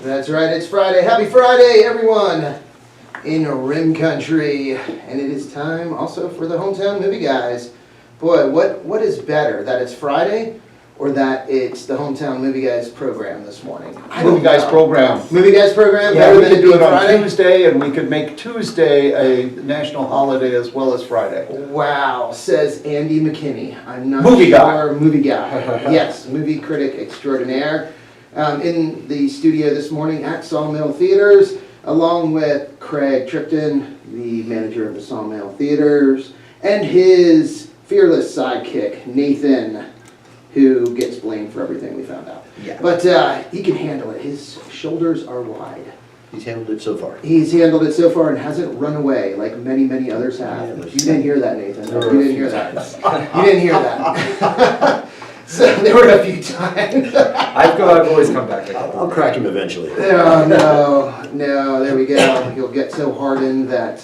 That's right, it's Friday. Happy Friday, everyone in Rim Country. And it is time also for the Hometown Movie Guys. Boy, what is better, that it's Friday or that it's the Hometown Movie Guys program this morning? Movie Guys program. Movie Guys program? Yeah, better we than could it do being it on Friday? Tuesday, and we could make Tuesday a national holiday as well as Friday. Wow, says Andy McKinney. I'm not Movie sure. guy. Movie guy. Yes, movie critic extraordinaire. In the studio this morning at Sawmill Theatres, along with Craig Tripton, the manager of the Sawmill Theatres, and his fearless sidekick, Nathan, who gets blamed for everything we found out. Yeah. But he can handle it. His shoulders are wide. He's handled it so far. He's handled it so far and hasn't run away like many, many others have. You didn't hear that, Nathan. You didn't hear that. You didn't hear that. So there were a few times. I've always come back. I'll crack him eventually. No, there we go. He'll get so hardened that,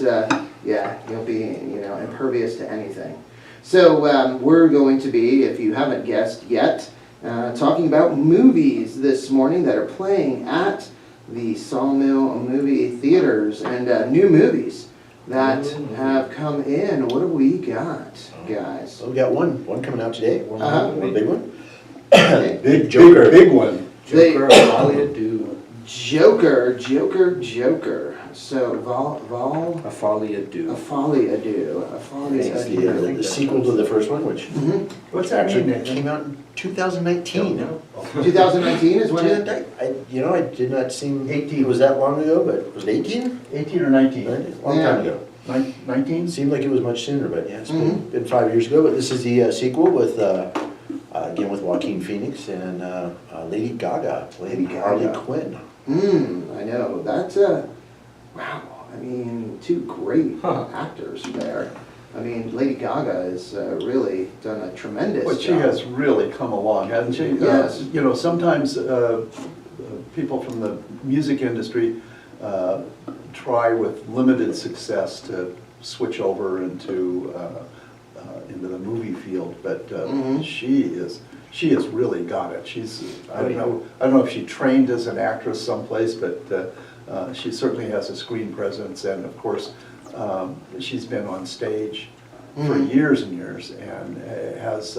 he'll be, impervious to anything. So we're going to be, if you haven't guessed yet, talking about movies this morning that are playing at the Sawmill Movie Theaters and new movies that have come in. What do we got, guys? So we got one coming out today. One big one. Big Joker. Big one. Joker, Afalia do. Joker. So Afalia do. It's the sequel to the first one, which What's that mean, actually Nick? came out in 2019. 2019 is when it. I did not seem 18. It was that long ago, but was it 18? 18 or 19? A long time ago. 19? It seemed like it was much sooner, but yeah, it's been 5 years ago. But this is the sequel with, again, with Joaquin Phoenix and Lady Gaga playing Harley Quinn. I know. That's wow. I mean, two great actors there. I mean, Lady Gaga has really done a tremendous But she job. has really come along, hasn't she? Yes. Sometimes people from the music industry try with limited success to switch over into the movie field, but she has really got it. I don't know if she trained as an actress someplace, but she certainly has a screen presence, and of course she's been on stage for years and years and has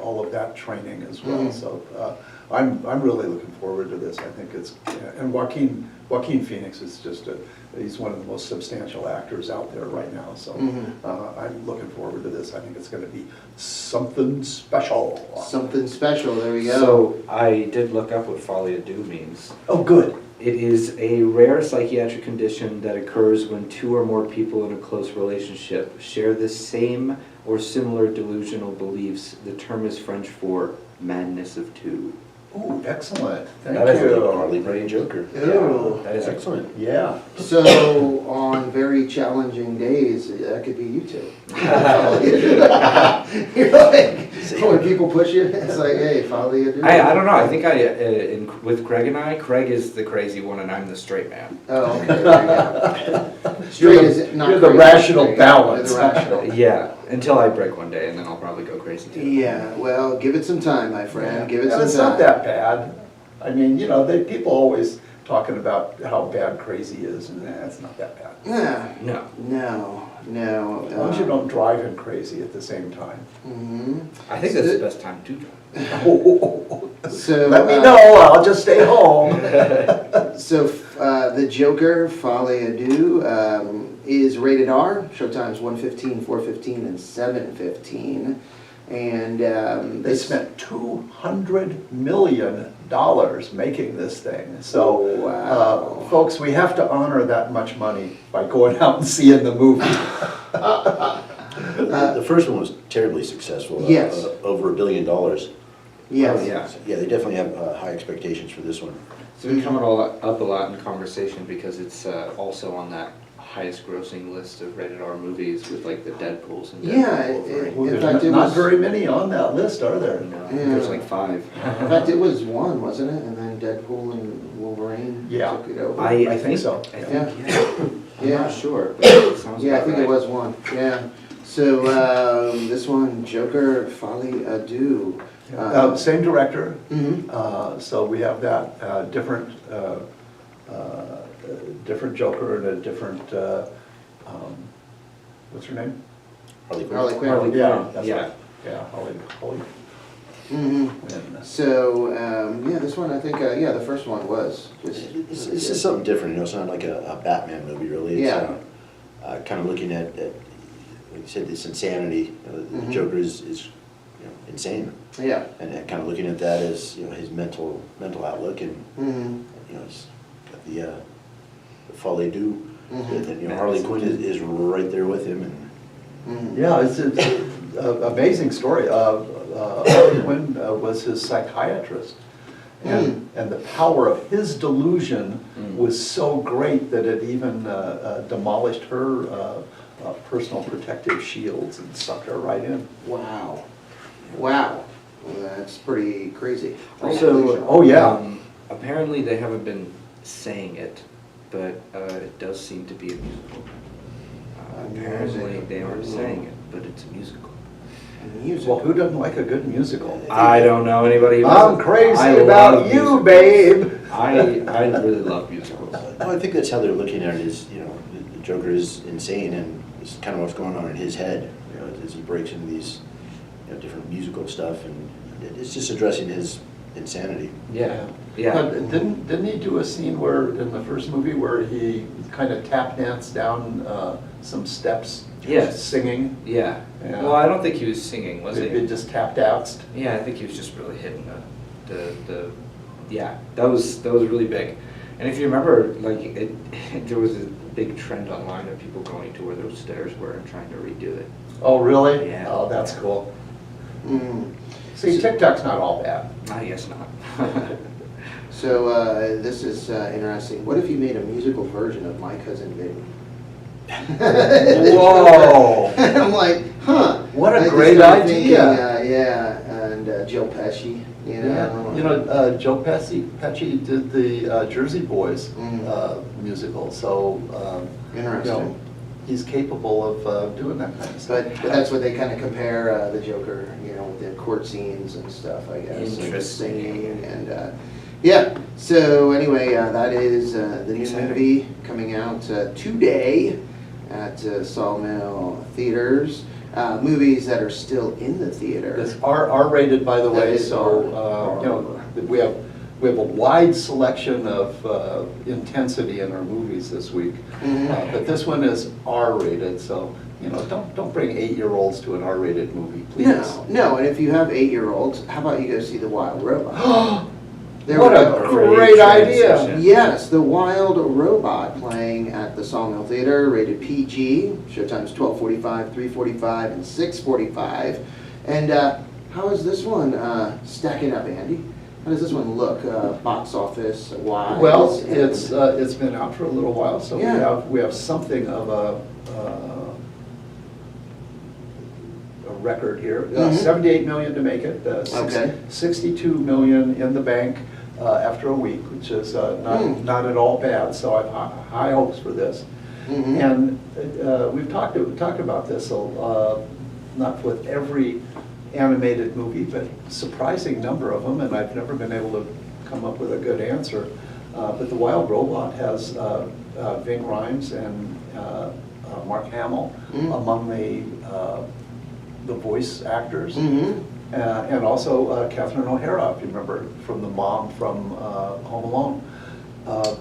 all of that training as well. So I'm really looking forward to this. I think and Joaquin Phoenix is he's one of the most substantial actors out there right now. So I'm looking forward to this. I think it's going to be something special. Something special. There we go. So I did look up what Afalia do means. Oh, good. It is a rare psychiatric condition that occurs when two or more people in a close relationship share the same or similar delusional beliefs. The term is French for madness of two. Oh, excellent. Thank That is you. Harley playing Joker. Oh. That is Excellent. Yeah. So on very challenging days, that could be you two. You're like, when people push you, it's like, hey, follow you. I don't know. I think with Craig and Craig is the crazy one and I'm the straight man. Oh, okay. There you go. Straight is not You're the crazy. rational There you go. balance. You're the rational. Yeah, until I break one day and then I'll probably go crazy too. Yeah, well, give it some time, my friend. Give it And some it's time. not that bad. I mean, people always talking about how bad crazy is, and it's not that bad. No. As long as you don't drive him crazy at the same time. I think that's the best time to drive. So Let me know, I'll just stay home. So the Joker, Folie à Deux, is rated R. Showtime's 1:15, 4:15, and 7:15. And They spent $200 million making this thing. So, wow. folks, we have to honor that much money by going out and seeing the movie. The first one was terribly successful. Yes. Over $1 billion. Yes. Oh, yeah. Yeah, they definitely have high expectations for this one. It's been coming up a lot in conversation because it's also on that highest grossing list of rated R movies with like the Deadpools and Yeah, Wolverine. in fact, it Not was very many on that list, are there? No, I think there's like 5. In fact, it was one, wasn't it? And then Deadpool and Wolverine Yeah. took it over. I think so. I think, yeah. I'm Yeah. not sure, but it sounds Yeah, I about think right. it was one. Yeah. So this one, Joker, Folie à Deux. Same director, Mhm. so we have that, different Joker and a different, what's her name? Harley Quinn. Harley Quinn. Harley Yeah, Quinn, that's yeah. right. Yeah, Holly Mhm. Quinn. So, yeah, this one, I think, yeah, the first one was just. It's just something different, you know, it's not like a Batman movie, really. It's, Yeah. kind of looking at, like you said, this insanity. You know, the Mhm. Joker is, you know, insane. Yeah. And kind of looking at that as, you know, his mental outlook, and, Mhm. you know, he's got the folie du. Mhm. And, you know, Harley Quinn is right there with him, and Mhm. Yeah, it's an amazing story. Harley Quinn was his psychiatrist. And the power of his delusion was so great that it even demolished her personal protective shields and sucked her right in. Wow. Wow. Well, that's pretty crazy. Also, Oh, yeah. Apparently they haven't been saying it, but it does seem to be a musical. Apparently they aren't saying it, but it's a musical. Music. Well, who doesn't like a good musical? I don't know anybody who I'm doesn't. crazy I about love you, musicals. babe. I really love musicals. well, I think that's how they're looking at it. Is, you know, the Joker is insane, and it's kind of what's going on in his head. You know, as he breaks into these, you know, different musical stuff, and it's just addressing his insanity. Yeah, yeah. But didn't he do a scene where, in the first movie, where he kind of tap danced down some steps? Yes. Singing? Yeah. Yeah. Well, I don't think he was singing, was It he? just tap danced? Yeah, I think he was just really hitting the yeah, that was really big. And if you remember, like, there was a big trend online of people going to where those stairs were and trying to redo it. Oh, really? Yeah. Oh, that's cool. Mm. See, TikTok's not all bad. I guess not. So, this is interesting. What if you made a musical version of My Cousin Vinny? Whoa! I'm like, huh. What a I just great started idea. thinking, yeah, and Joe Pesci, you know. You know, Joe Pesci did the Jersey Boys Mm. musical, so, you know, Interesting. he's capable of doing that kind of stuff. But that's what they kind of compare the Joker, you know, with the court scenes and stuff, I guess. And the Interesting. singing and, yeah. So anyway, that is the new Exciting. movie coming out today at Sawmill Theatres. Movies that are still in the theater. It's R-rated, by the That way, is so, R. you know, we have a wide selection of intensity in our movies this week. Mhm. But this one is R-rated, so, you know, don't bring 8-year-olds to an R-rated movie, please. No, and if you have 8-year-olds, how about you go see The Wild Robot? There What we a go. great idea! transition. Yes, The Wild Robot playing at the Sawmill Theater, rated PG. Showtime's 12:45, 3:45, and 6:45. And how is this one stacking up, Andy? How does this one look, box office wise? Well, it's been out for a little while, so Yeah. we have something of a record here. Mhm. 78 million to make it. Okay. 62 million in the bank after a week, which is not at all bad. So I have high hopes for this. Mhm. And we've talked about this, not with every animated movie, but surprising number of them, and I've never been able to come up with a good answer. But The Wild Robot has Ving Rhames and Mark Hamill among the voice actors. Mhm. And also Catherine O'Hara, if you remember, from the mom from Home Alone.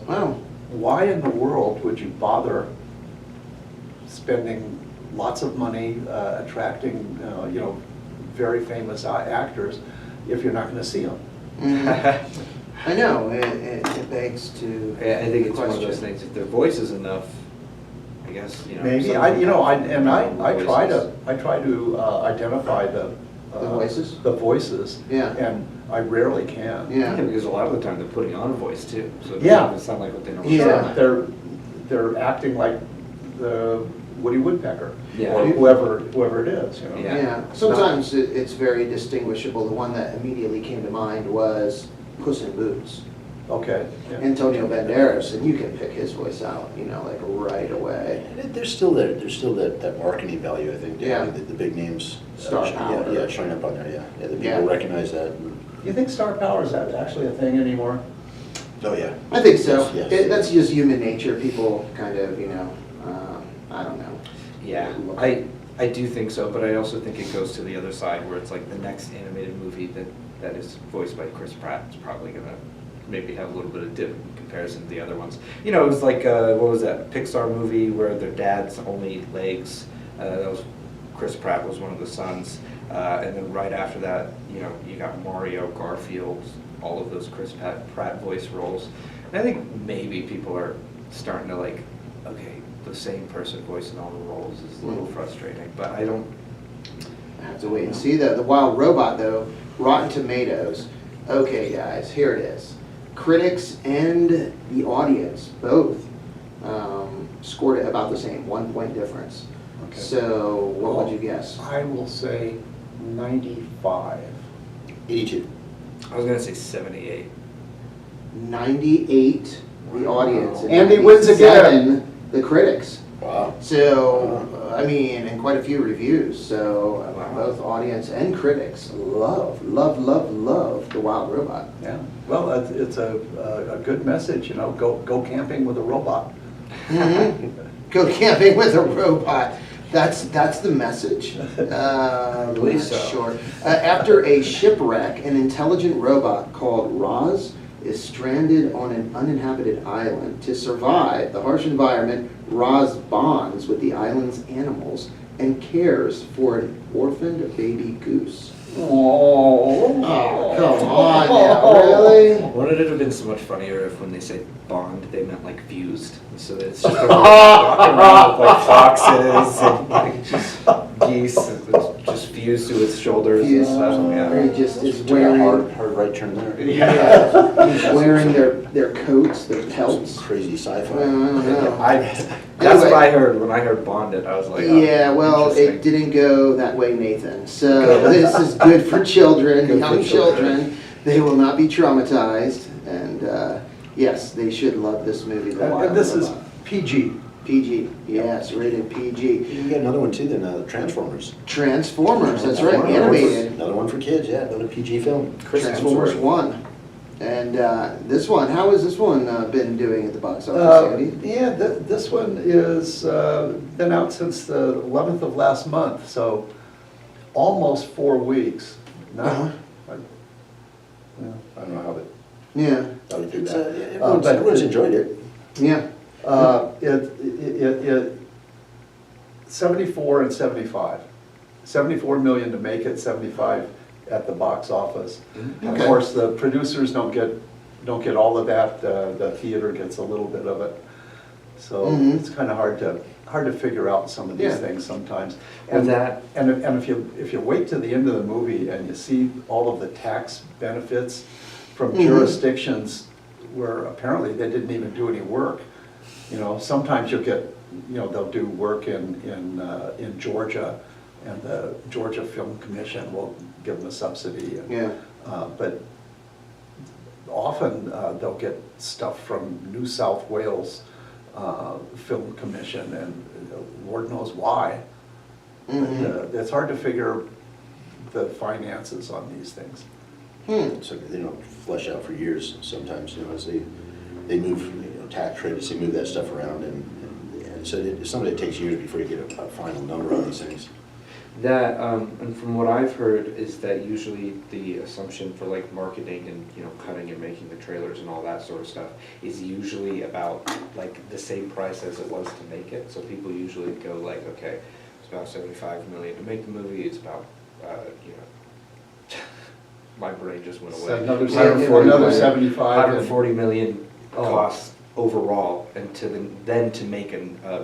Wow. Why in the world would you bother spending lots of money attracting, you know, very famous actors if you're not going to see them? Mhm. I know, it begs to. I think it's one of question. those things, if their voice is enough, I guess, you know. Maybe some I of them have I try voices. to identify the voices? The voices. Yeah. And I rarely can. Yeah. Yeah, because a lot of the time they're putting on a voice too, so it Yeah. doesn't even sound like what they normally Yeah. sound like. They're acting like the Woody Woodpecker. Yeah. Or whoever it is, you know. Yeah. Yeah, sometimes it's very distinguishable. The one that immediately came to mind was Puss in Boots. Okay. Yeah. Antonio Banderas, and you can pick his voice out, you know, like right away. And there's still that marketing value, I think. Yeah. The big names. Star power. Yeah, showing up on there, yeah. Yeah, the people Yeah. recognize that. Do you think star power is that actually a thing anymore? Oh, yeah. I think so. Yes, yes. That's just human nature. People kind of, you know, I don't know. Yeah, I do think so, but I also think it goes to the other side where it's like the next animated movie that is voiced by Chris Pratt is probably gonna maybe have a little bit of dip in comparison to the other ones. You know, it was like, what was that, Pixar movie where their dad's only legs, that was, Chris Pratt was one of the sons, and then right after that, you know, you got Mario, Garfield, all of those Chris Pratt voice roles. And I think maybe people are starting to like, okay, the same person voicing all the roles is a little frustrating, but I don't. I have to wait and see. The Wild Robot, though, Rotten Tomatoes. Okay, guys, here it is. Critics and the audience both scored it about the same, 1 point difference. Okay. So what would you guess? I will say 95. 82. I was gonna say 78. 98, the audience. and Andy wins 97, the critics. Wow. So, I mean, and quite a few reviews. So both audience and critics love the Wild Robot. Yeah. Well, it's a good message, you know, go camping with a robot. Go camping with a robot. That's the message. believe so. Sure. After a shipwreck, an intelligent robot called Roz is stranded on an uninhabited island. To survive the harsh environment, Roz bonds with the island's animals and cares for an orphaned baby goose. Oh, Come on now, really? Wouldn't it have been so much funnier if when they say bond, they meant like fused? So that it's just a robot walking around with like foxes and like just geese and just fused to its shoulders Fused. and stuff. He Yeah. just is Took a wearing, hard right turn there. yeah, he's wearing their coats, their pelts. Crazy sci-fi. I don't know. That's what I heard. When I heard bonded, I was like, oh, Yeah, well, it interesting. didn't go that way, Nathan. So this is good for children, Good for young children. They will not be traumatized, and yes, they should love this movie. The Wild and this is Robot. PG. PG. Yes, rated PG. You got another one too then, Transformers. Transformers. That's right, Another one for- animated. Another one for kids, yeah, another PG film. Transformers 1. And this one, how has this one been doing at the box office, Andy? Yeah, this one is been out since the 11th of last month, so almost 4 weeks. Uh-huh. I don't know how to. Yeah, Everyone's enjoyed it. yeah. It 74 and 75. 74 million to make it, 75 at the box office. Of Okay. course, the producers don't get all of that. The theater gets a little bit of it. So Mhm. it's kind of hard to figure out some of these Yeah. things sometimes. With And that, and if you wait to the end of the movie and you see all of the tax benefits from Mhm. jurisdictions where apparently they didn't even do any work, you know, sometimes you'll get, you know, they'll do work in Georgia, and the Georgia Film Commission will give them a subsidy. Yeah. But often they'll get stuff from New South Wales Film Commission, and Lord knows why. Mhm. But it's hard to figure the finances on these things. So they don't flesh out for years sometimes, you know, as they move, you know, tax credits, they move that stuff around, and so some of it takes years before you get a final number on these things. that and from what I've heard is that usually the assumption for like marketing and, you know, cutting and making the trailers and all that sort of stuff is usually about like the same price as it was to make it. So people usually go like, okay, it's about 75 million to make the movie. It's about you know. My brain just went away. So another 75 140 million costs overall, and then to make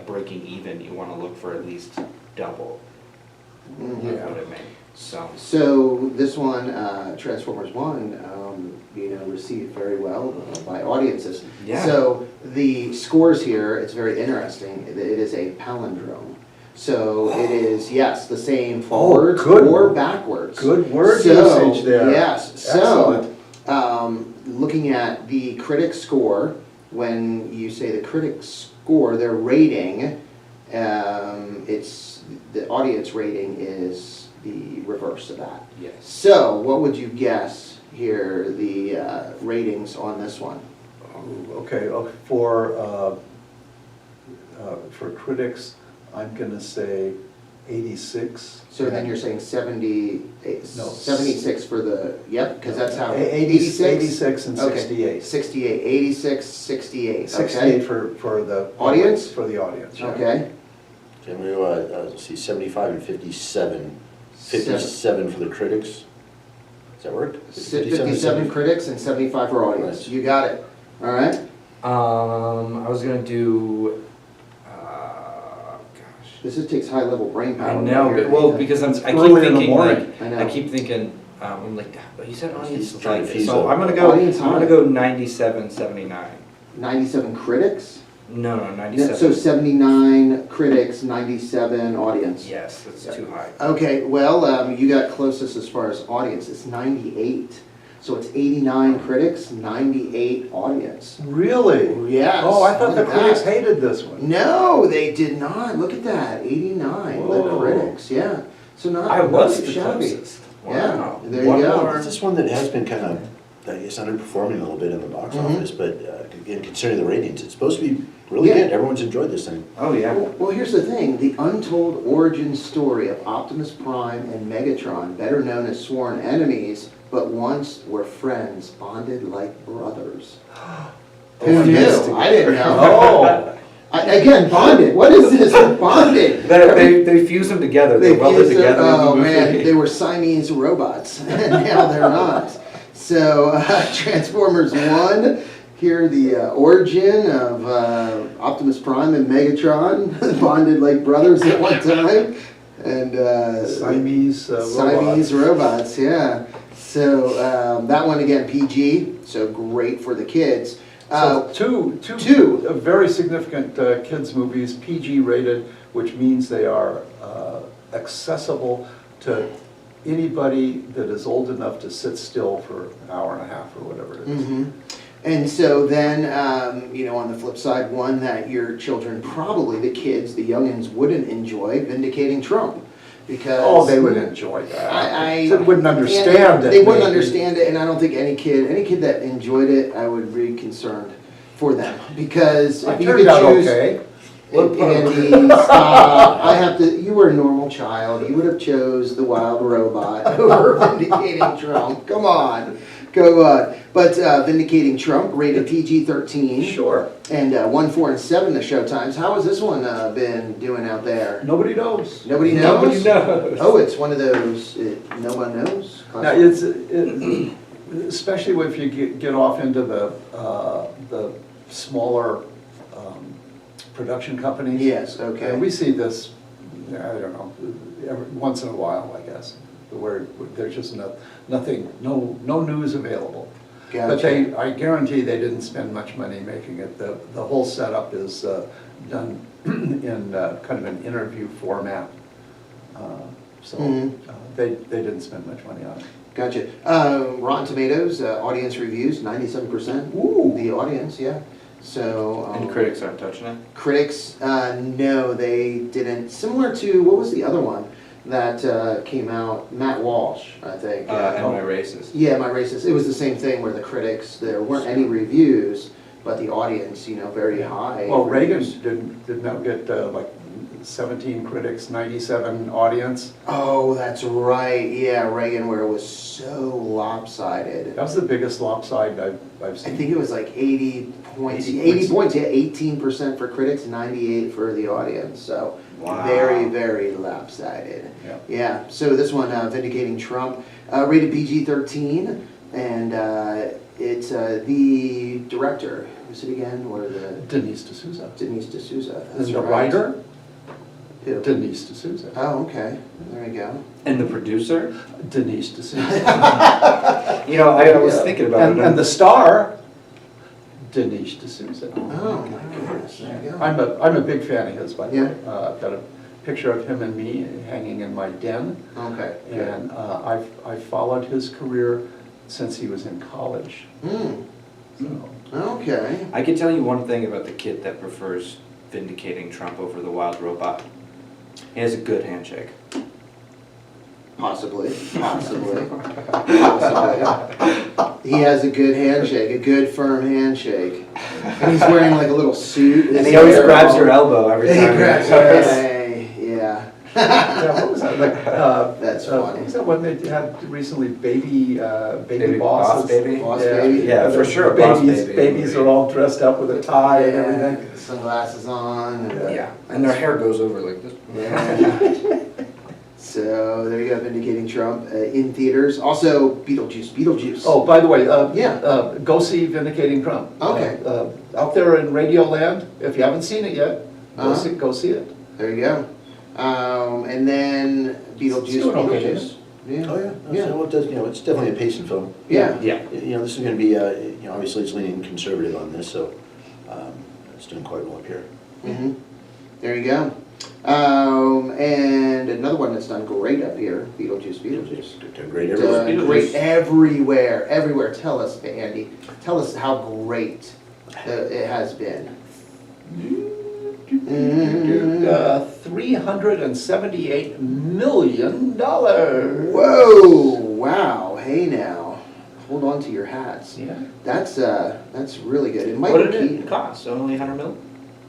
breaking even, you want to look for at least double Mhm. Yeah. of what it made. So this one, Transformers 1, you know, received very well by audiences. Yeah. So the scores here, it's very interesting. It is a palindrome. So it is, yes, the same forwards good. or backwards. Good word So, usage there. Yes, Excellent. so looking at the critic score, when you say the critic score, their rating, it's, the audience rating is the reverse of that. Yes. So what would you guess here, the ratings on this one? Okay, for critics, I'm gonna say 86. So then you're saying 70, No. 76 for the, yep, because that's how. 86 and Okay, 68. 68, 86, 68, 68 okay? for the. Audience? For the audience, yeah. Okay, Can we, see, 75 and 57. 57 for the critics. Does that work? 57 critics and 75 for audience. Right. You got it, all right? I was gonna do, gosh. This just takes high-level brain power. I know, right but, well, here. because I keep early in the thinking morning. I know. I keep thinking, I'm like, but you said audience He's trying to like, fuse so up. I'm gonna go, Audience I'm gonna high. go 97, 79. 97 critics? No, 97. So 79 critics, 97 audience. Yes, that's too high. Okay, well, you got closest as far as audience, it's 98. So it's 89 critics, 98 audience. Really? Yes. Oh, I thought the look at critics that. hated this one. No, they did not. Look at that, 89, the Whoa. critics, yeah. So not I was not the shabby. closest. Yeah, Wow. there you One go. more. It's just one that has been kind of, I guess, underperforming a little bit in the box Mhm. office, but again, considering the ratings, it's supposed to be really Yeah. good. Everyone's enjoyed this thing. Oh, yeah. Well, here's the thing, the untold origin story of Optimus Prime and Megatron, better known as sworn enemies, but once were friends, bonded like brothers. Who I missed knew? it. I didn't know. Oh, Again, bonded, what is this, bonded? They fuse them together, They they're welded fused together. them- in the Oh, man, movie. they were Siamese robots, and now they're not. So, Transformers 1, here the origin of Optimus Prime and Megatron, bonded like brothers at one time. And Siamese Siamese robots. robots, yeah. So that one again, PG, so great for the kids. So Two. two very significant kids' movies, PG rated, which means they are accessible to anybody that is old enough to sit still for an hour and a half or whatever it is. Mhm. And so then, on the flip side, one that your children, probably the kids, the youngins, wouldn't enjoy, Vindicating Trump. Because Oh, they would enjoy that. I They wouldn't understand it. They wouldn't maybe. understand it, and I don't think any kid that enjoyed it, I would be concerned for them. Because It if you turned could out choose, okay. Andy, stop. I have to, you were a normal child, you would have chose the wild robot over Vindicating Trump. Come on. But Vindicating Trump, rated PG-13. Sure. And 1, 4, and 7, the showtimes. How has this one been doing out there? Nobody knows. Nobody knows? Nobody knows. Oh, it's one of those, no one knows? Now, especially if you get off into the smaller production companies. Yes, okay. And we see this, I don't know, every once in a while, I guess, where there's just nothing, no news available. But Gotcha. I guarantee they didn't spend much money making it. The whole setup is done in kind of an interview format. So Mhm. they didn't spend much money on it. Gotcha. Rotten Tomatoes, audience reviews, 97%. Ooh. The audience, yeah. So. And critics aren't touching it? Critics, no, they didn't. Similar to, what was the other one that came out? Matt Walsh, I think. And My Racist. Yeah, My Racist. It was the same thing where the critics, there weren't any reviews, but the audience, very high. Well, Reagan reviews. did not get like 17 critics, 97 audience. Oh, that's right. Yeah, Reagan, where it was so lopsided. That was the biggest lopside I've I seen. think it was like 80 points. 80 80 points, yeah, 18% for critics, 98 for the audience. So Wow. very, very lopsided. Yeah. Yeah, so this one, Vindicating Trump, rated PG-13, and it's the director, who's it again, or the Denise D'Souza. Denise D'Souza. And That's the right. writer, Who? Denise D'Souza. Oh, okay, there we go. And the producer? Denise D'Souza. I was Yeah. thinking about it. And the star, Denise D'Souza. Oh, my goodness, there you go. I'm a big fan of his, by the Yeah. way. I've got a picture of him and me hanging in my den. Okay, good. And I've followed his career since he was in college. Hmm, So, okay. I can tell you one thing about the kid that prefers vindicating Trump over the wild robot. He has a good handshake. Possibly. He has a good handshake, a good firm handshake. And he's wearing like a little suit. And he always grabs your elbow every He time. grabs her. Yeah. yeah, what was that? Like, That's funny. What was that one they had recently? Baby Baby bosses. boss baby? Boss baby? Yeah, for The sure, boss Babies, baby. babies are all dressed up with a tie and everything. Yeah, sunglasses on. And, Yeah, and their hair goes over like this. yeah. So there you go, vindicating Trump in theaters. Also, Beetlejuice. Oh, by the way, Yeah. go see Vindicating Trump. Okay. Out there in Radio Land, if you haven't seen it yet, Uh-huh. go see it. There you go. And then It's doing okay, Beetlejuice. Yeah. Oh, yeah. Yeah. So it does, it's definitely a pacing film. Yeah. Yeah. This is gonna be, obviously it's leaning conservative on this, so it's doing quite well up here. Mm-hmm. There you go. And another one that's done great up here, Beetlejuice. Doing great everywhere. Beetlejuice. Great everywhere. Tell us, Andy. Tell us how great it has been. $378 million. Whoa! Wow. Hey now, hold on to your hats. Yeah. That's really good. And What Michael did it Keaton. cost? Only 100 mil?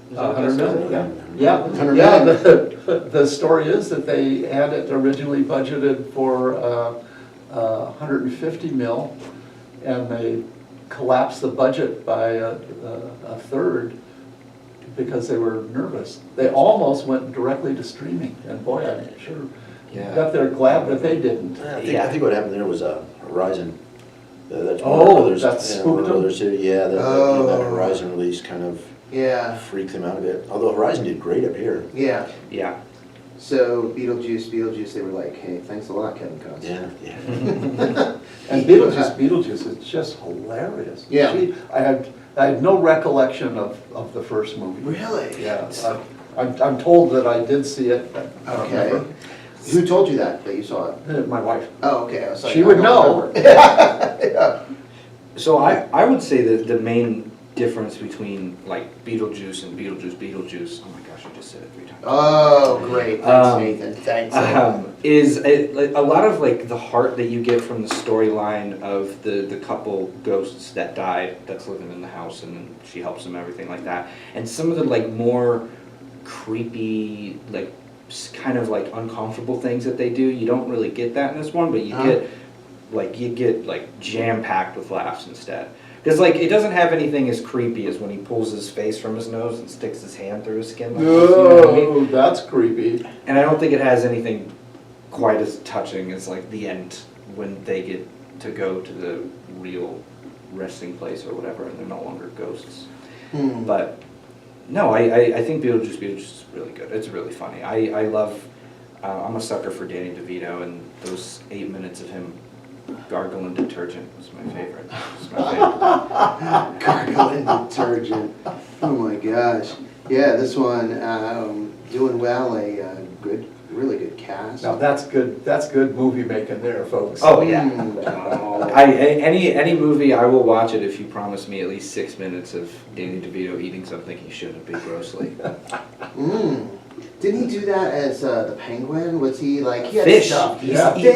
Is that what 100 it says? million, yeah. 100 Yeah, million? the story is that they had it originally budgeted for 150 mil, and they collapsed the budget by a third because they were nervous. They almost went directly to streaming, and boy, I'm sure Yeah. that they're glad that they didn't. I think what happened there was Horizon. That's Oh, Warner Brothers. that yeah, spooked Warner them? Brothers, yeah, that Oh. Horizon release kind of Yeah. freaked them out a bit. Although Horizon did great up here. Yeah. Yeah. So Beetlejuice, they were like, hey, thanks a lot, Kevin Costner. Yeah. And Beetlejuice is just hilarious. Yeah. I had no recollection of the first movie. Really? Yeah, I'm told that I did see it, but I don't Okay. remember. Who told you that you saw it? My wife. Oh, okay. I was like, She I would don't know. remember. Yeah. So I would say that the main difference between like Beetlejuice and Beetlejuice, oh my gosh, I just said it 3 times. Oh, great. Thanks, Um, Nathan. Thanks. Is like a lot of like the heart that you get from the storyline of the couple ghosts that died that's living in the house, and then she helps them, everything like that, and some of the like more creepy, like kind of like uncomfortable things that they do, you don't really get that in this one, but you get like jam packed with laughs instead. Because like it doesn't have anything as creepy as when he pulls his face from his nose and sticks his hand through his skin like this, you know what I mean? Oh, that's creepy. And I don't think it has anything quite as touching as like the end when they get to go to the real resting place or whatever, and they're no longer ghosts. Hmm. But no, I think Beetlejuice is really good. It's really funny. I love, I'm a sucker for Danny DeVito, and those 8 minutes of him gargling detergent was my favorite. It's my favorite. Gargling detergent. Oh my gosh. Yeah, this one doing well. A good, really good cast. Now, that's good movie making there, folks. Oh yeah. Mm. Any movie, I will watch it if you promise me at least 6 minutes of Danny DeVito eating something he shouldn't be grossly. Mm. Didn't he do that as the Penguin? Was he like he had Fish. stuff? He Yeah. he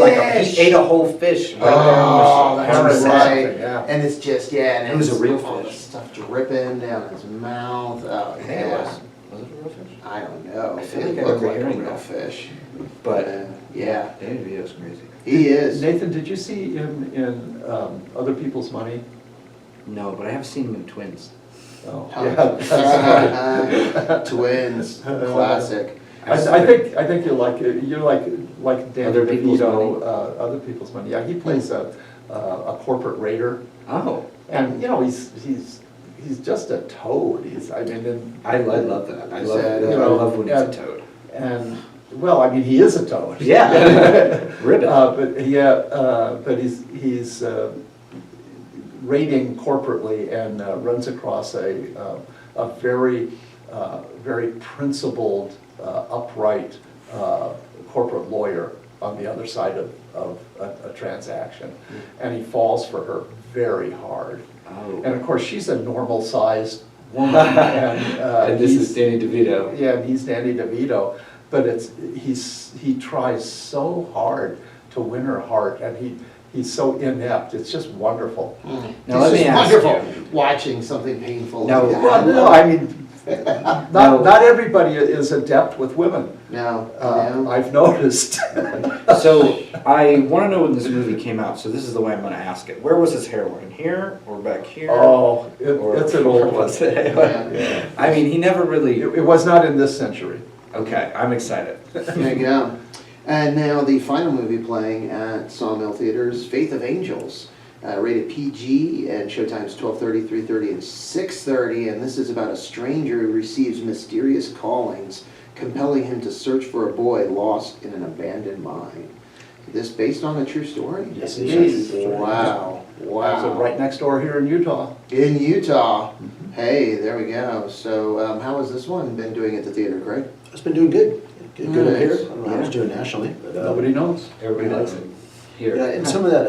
ate a whole fish. Right Oh, there. that's Parasite, right. yeah. And it's just and It was it's a real all the fish. stuff dripping down his mouth. Oh I think yeah. it was. Was it a real fish? I don't know. I feel It like I looked remember like a hearing real that. fish. But Yeah, Danny DeVito's crazy. he is. Nathan, did you see him in Other People's Money? No, but I have seen him in Twins. Oh, Twins, classic. I think you'll like it. You like Danny Other People's DeVito, Money? Other People's Money. Yeah, he plays a corporate raider, Oh, and you know he's just a toad. I love that. I love Said, I love when he's a and- toad. And well, I mean, he is a toad. Yeah. Ribbit. But he's raiding corporately and runs across a very very principled, upright corporate lawyer on the other side of a transaction, and he falls for her very hard. Oh. And of course, she's a normal-sized woman, and And this is Danny DeVito. yeah, and he's Danny DeVito, but he tries so hard to win her heart, and he's so inept. It's just wonderful. Now, let It's me just ask wonderful you. watching something painful No, like that. Well, no, I mean, not everybody is adept with women. No, I've noticed. So I want to know when this movie came out. So this is the way I'm going to ask it. Where was his hairline? Here or back here? Oh, Or it's an where old one. was it? Yeah. I mean, he never really. It was not in this century. Okay, I'm excited. There you go. And now the final movie playing at Sawmill Theatres, Faith of Angels, rated PG, and showtimes 12:30, 3:30, and 6:30. And this is about a stranger who receives mysterious callings, compelling him to search for a boy lost in an abandoned mine. This based on a true story? Yes, it is. Wow. So Wow. right next door here in Utah. In Utah. Hey, there we go. So how has this one been doing at the theater, Craig? It's been doing good. Good up here. Nice. I don't know how it's doing nationally, but Nobody knows. Everybody likes it. Here. yeah, and some of that,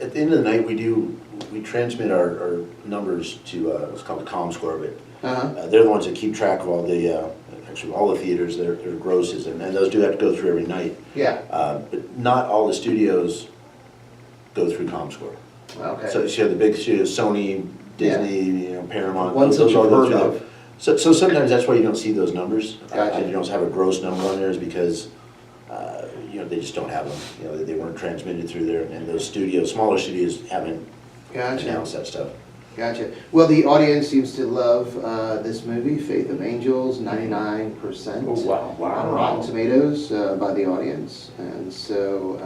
at the end of the night, we transmit our numbers to what's called the ComScore, but Uh-huh. they're the ones that keep track of all the actually all the theaters, their grosses, and those do have to go through every night. Yeah. But not all the studios go through ComScore. Okay. So you have the big studios, Sony, Disney, Paramount. Ones those that all you've go heard through of. there. So sometimes that's why you don't see those numbers. Gotcha. You don't have a gross number on there is because, they just don't have them. They weren't transmitted through there, and those studios, smaller studios haven't Gotcha. announced that stuff. Gotcha. Well, the audience seems to love this movie, Faith of Angels, 99% Oh, wow. on Rotten Tomatoes by the audience. And so,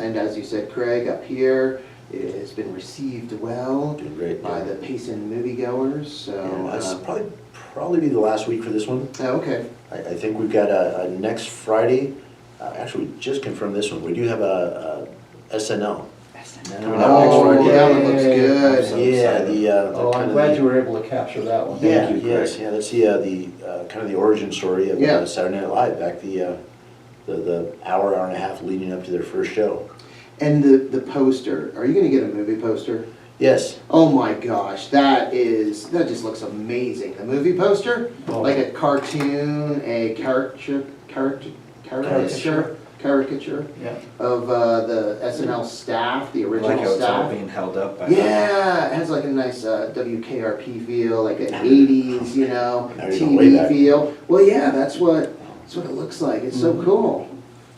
and as you said, Craig, up here, it has been received well Doing great. by yeah. the Payson moviegoers. So, Yeah, that's probably be the last week for this one. oh, okay. I think we've got a next Friday. Actually, we just confirmed this one. We do have a SNL. Coming up next Oh, Friday. yeah, that looks good. So Yeah, excited. Oh, I'm glad you were able to capture that one. Yeah, Thank you, yes, Craig. yeah, that's the kind of the origin story of Yeah. Saturday Night Live, back the hour and a half leading up to their first show. And the poster, are you going to get a movie poster? Yes, Oh my gosh, that just looks amazing. The movie poster, Oh. like a cartoon, a caricature Yeah. of the SNL staff, the I original like how it's all staff. being held up by. Yeah, it has like a nice WKRP feel, like an 80s, Now you're going way TV back. feel. Well, yeah, that's what it looks like. It's so cool.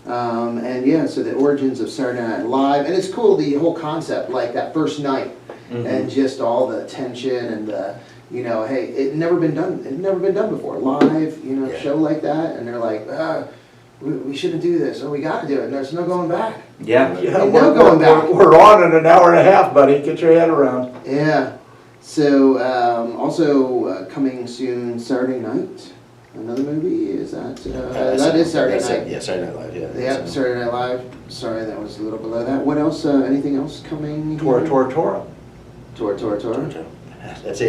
And yeah, so the origins of Saturday Night Live, and it's cool, the whole concept, like that first night, and just all the tension and the, hey, it never been done before, live, Yeah. show like that, and they're like, we shouldn't do this, or we gotta do it, and there's no going back. Yeah. Yeah, Ain't no going back. we're on in an hour and a half, buddy. Get your head around. Yeah, so, also coming soon, Saturday night, another movie, is that, that is Saturday night. Yeah, Saturday Night Live, yeah. Yeah, Saturday Night Live, sorry, that was a little below that. What else, anything else coming? Tora, here? Tora, Tora. Tora. That's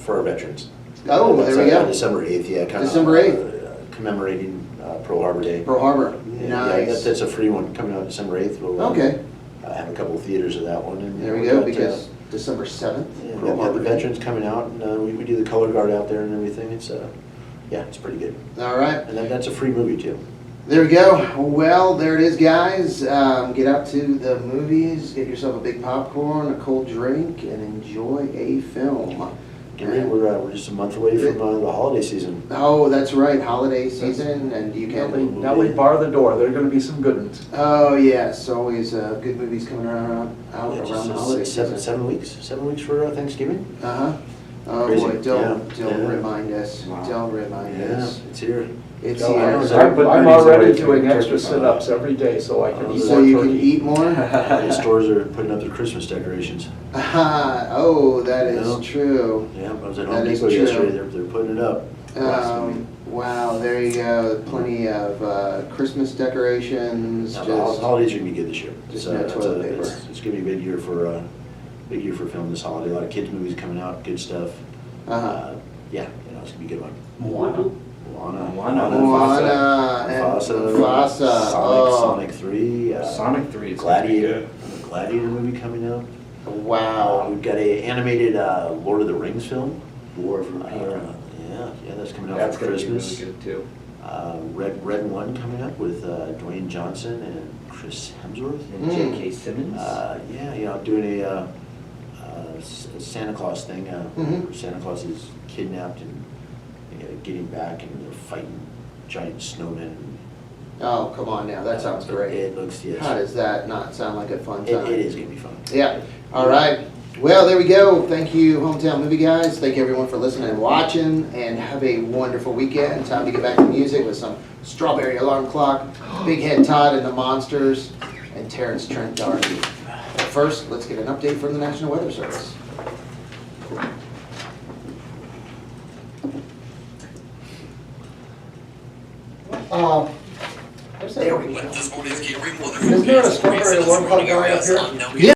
for our veterans. Oh, That's, there we go. December 8th, yeah. Kind December of 8th. Commemorating Pearl Harbor Day. Pearl Harbor, Yeah, nice. that's a free one coming out December 8th. We'll Okay, have a couple of theaters of that one. And there we we've go, got, because December 7th, yeah, Pearl the Harbor Day. veterans coming out, and we do the color guard out there and everything. It's it's pretty good. All right, And that's a free movie too. there we go. Well, there it is, guys. Get out to the movies, get yourself a big popcorn, a cold drink, and enjoy a film. We're just a month away from the holiday season. Oh, that's right, holiday season, and you can. Now we bar the door. There are going to be some good ones. Oh yes, always good movies coming out Yeah, around just the holiday seven season. 7 weeks for Thanksgiving. Uh-huh. Oh Crazy. boy, don't Yeah. remind us. Wow. Don't remind Yeah, us. it's here. It's No, here. was I'm But I'm Bernie's already always doing doing extra turkey. sit-ups every day so I can eat So more you can turkey. eat more? The stores are putting up their Christmas decorations. Oh, that is No. true. Yeah, I was at That Home is Depot true. yesterday. They're putting it up. Wow, there you go. Plenty of Christmas decorations. Now, Just the holidays are gonna be good this year. just It's, no toilet paper. It's gonna be a big year for film this holiday. A lot of kids movies coming out, good stuff. uh-huh. Yeah, it's gonna be a good one. Moana. Moana. Moana and Mufasa. Oh, Sonic 3. Sonic 3 is gonna be Gladiator. good. Gladiator movie coming out. wow. We've got a animated Lord of the Rings film. War of Rohirrim. Yeah, that's coming out That's for gonna be really Christmas. good too. Red One coming up with Dwayne Johnson and Chris Hemsworth. And J.K. Simmons. Doing a Santa Claus thing. Mhm. Where Santa Claus is kidnapped and getting back, and they're fighting giant snowmen. Oh, come on now, that sounds great. It looks, yes. How does that not sound like a fun It time? is gonna be fun. Yeah, all right. Well, there we go. Thank you, Hometown Movie Guys. Thank you everyone for listening and watching, and have a wonderful weekend. Time to get back to music with some Strawberry Alarm Clock, Big Head Todd and the Monsters, and Terrence Trent D'Arcy. But first, let's get an update from the National Weather Service. There we go. Is there a strawberry alarm clock guy up here? Yeah.